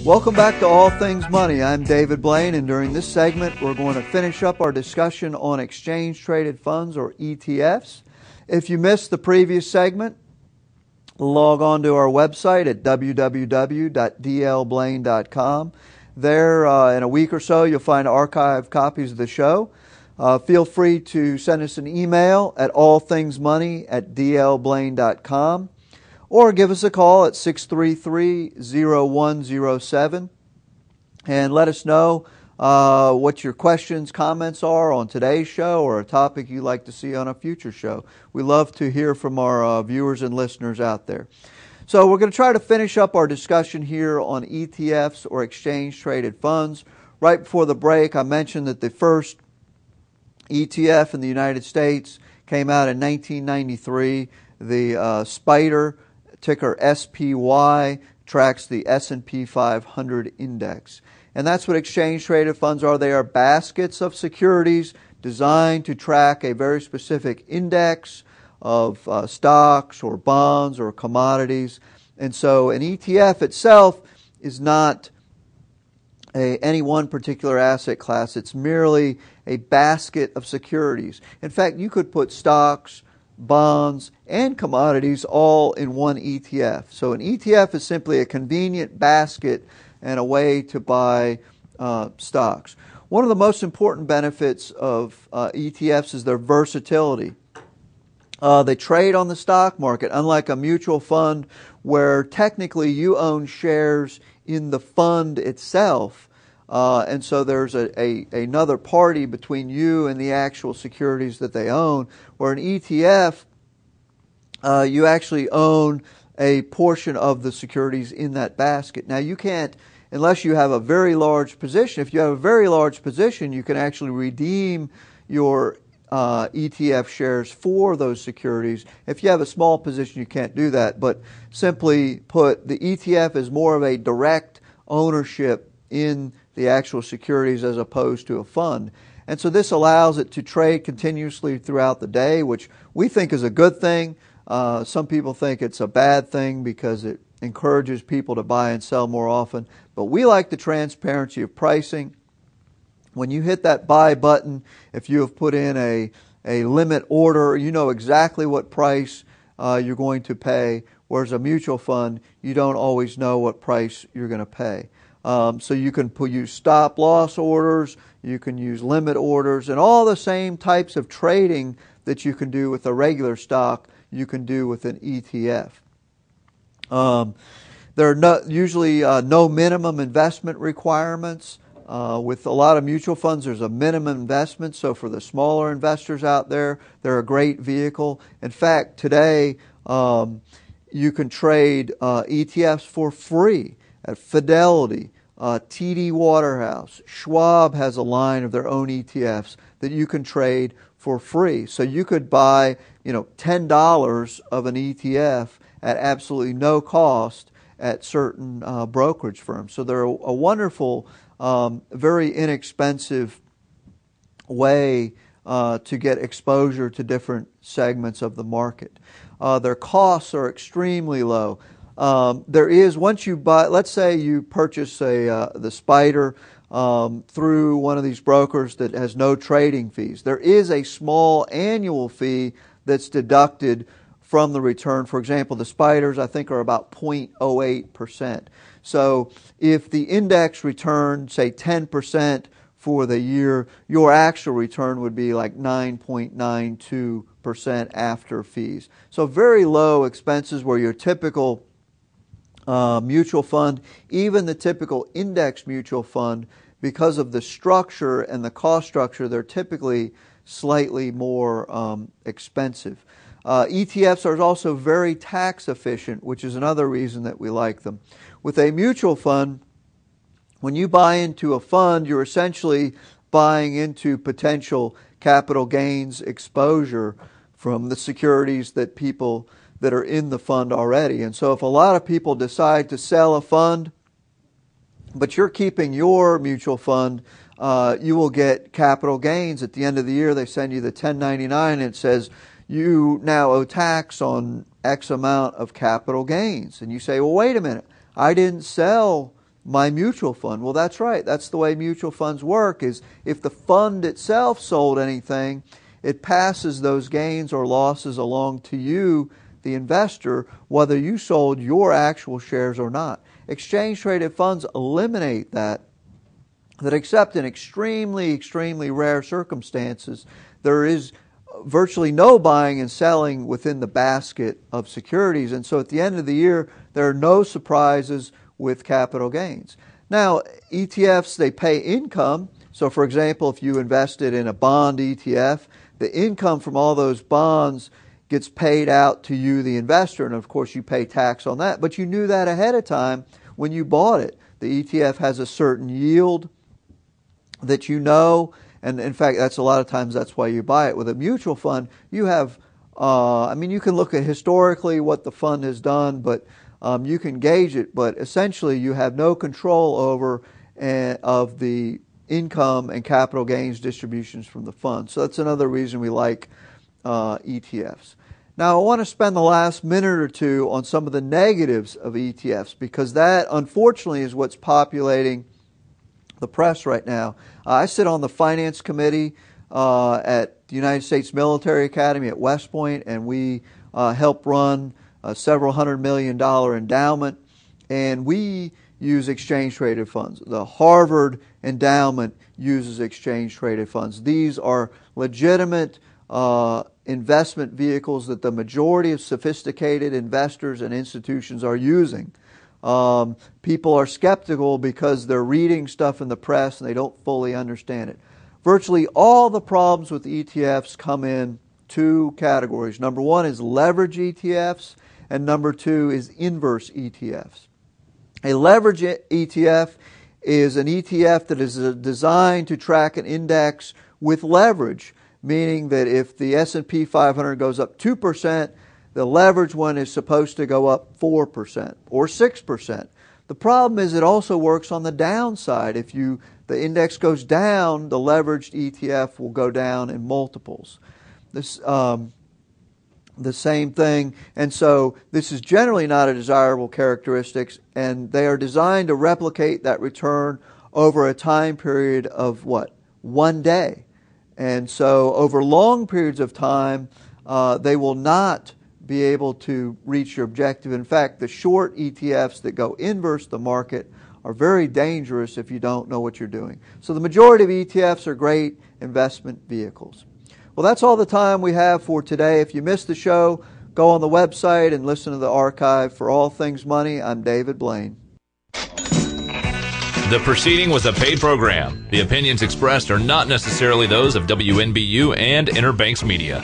Welcome back to All Things Money. I'm David Blain, and during this segment, we're going to finish up our discussion on exchange-traded funds, or ETFs. If you missed the previous segment, log on to our website at www.dlblain.com. There, in a week or so, you'll find archived copies of the show. Feel free to send us an email at allthingsmoney@dlblain.com. Or give us a call at 633-0107 and let us know what your questions, comments are on today's show or a topic you'd like to see on a future show. We love to hear from our viewers and listeners out there. So we're going to try to finish up our discussion here on ETFs, or exchange-traded funds. Right before the break, I mentioned that the first ETF in the United States came out in 1993. The SPDR, ticker SPY, tracks the S&P 500 index. And that's what exchange-traded funds are. They are baskets of securities designed to track a very specific index of stocks or bonds or commodities. And so an ETF itself is not any one particular asset class. It's merely a basket of securities. In fact, you could put stocks, bonds, and commodities all in one ETF. So an ETF is simply a convenient basket and a way to buy stocks. One of the most important benefits of ETFs is their versatility. They trade on the stock market, unlike a mutual fund where technically you own shares in the fund itself. And so there's another party between you and the actual securities that they own. Where an ETF, you actually own a portion of the securities in that basket. Now you can't, unless you have a very large position. If you have a very large position, you can actually redeem your ETF shares for those securities. If you have a small position, you can't do that. But simply put, the ETF is more of a direct ownership in the actual securities as opposed to a fund. And so this allows it to trade continuously throughout the day, which we think is a good thing. Some people think it's a bad thing because it encourages people to buy and sell more often. But we like the transparency of pricing. When you hit that buy button, if you have put in a limit order, you know exactly what price you're going to pay, whereas a mutual fund, you don't always know what price you're going to pay. So you can use stop loss orders, you can use limit orders, and all the same types of trading that you can do with a regular stock, you can do with an ETF. There are usually no minimum investment requirements. With a lot of mutual funds, there's a minimum investment. So for the smaller investors out there, they're a great vehicle. In fact, today you can trade ETFs for free at Fidelity, TD Waterhouse. Schwab has a line of their own ETFs that you can trade for free. So you could buy, $10 of an ETF at absolutely no cost at certain brokerage firms. So they're a wonderful, very inexpensive way to get exposure to different segments of the market. Their costs are extremely low. There is, once you buy, let's say you purchase the SPDR through one of these brokers that has no trading fees. There is a small annual fee that's deducted from the return. For example, the SPDRs I think are about 0.08%. So if the index returned, say 10% for the year, your actual return would be like 9.92% after fees. So very low expenses, where your typical mutual fund, even the typical index mutual fund, because of the structure and the cost structure, they're typically slightly more expensive. ETFs are also very tax efficient, which is another reason that we like them. With a mutual fund, when you buy into a fund, you're essentially buying into potential capital gains exposure from the securities that people that are in the fund already. And so if a lot of people decide to sell a fund, but you're keeping your mutual fund, you will get capital gains. At the end of the year, they send you the 1099 and it says, you now owe tax on X amount of capital gains. And you say, well, wait a minute, I didn't sell my mutual fund. Well, that's right. That's the way mutual funds work, is if the fund itself sold anything, it passes those gains or losses along to you, the investor, whether you sold your actual shares or not. Exchange-traded funds eliminate that except in extremely, extremely rare circumstances, there is virtually no buying and selling within the basket of securities. And so at the end of the year, there are no surprises with capital gains. Now, ETFs, they pay income. So for example, if you invested in a bond ETF, the income from all those bonds gets paid out to you, the investor, and of course you pay tax on that. But you knew that ahead of time when you bought it. The ETF has a certain yield that you know, and in fact, that's a lot of times that's why you buy it. With a mutual fund, you have, you can look at historically what the fund has done, but you can gauge it, but essentially you have no control over of the income and capital gains distributions from the fund. So that's another reason we like ETFs. Now, I want to spend the last minute or two on some of the negatives of ETFs, because that, unfortunately, is what's populating the press right now. I sit on the finance committee at the United States Military Academy at West Point, and we help run a several $100 million endowment, and we use exchange-traded funds. The Harvard endowment uses exchange-traded funds. These are legitimate investment vehicles that the majority of sophisticated investors and institutions are using. People are skeptical because they're reading stuff in the press and they don't fully understand it. Virtually all the problems with ETFs come in two categories. Number one is leverage ETFs, and number two is inverse ETFs. A leverage ETF is an ETF that is designed to track an index with leverage, meaning that if the S&P 500 goes up 2%, the leverage one is supposed to go up 4% or 6%. The problem is it also works on the downside. If the index goes down, the leveraged ETF will go down in multiples. The same thing, and so this is generally not a desirable characteristic, and they are designed to replicate that return over a time period of what? 1 day. And so over long periods of time, they will not be able to reach your objective. In fact, the short ETFs that go inverse the market are very dangerous if you don't know what you're doing. So the majority of ETFs are great investment vehicles. Well, that's all the time we have for today. If you missed the show, go on the website and listen to the archive. For All Things Money, I'm David Blain. The proceeding was a paid program. The opinions expressed are not necessarily those of WNBU and Inner Banks Media.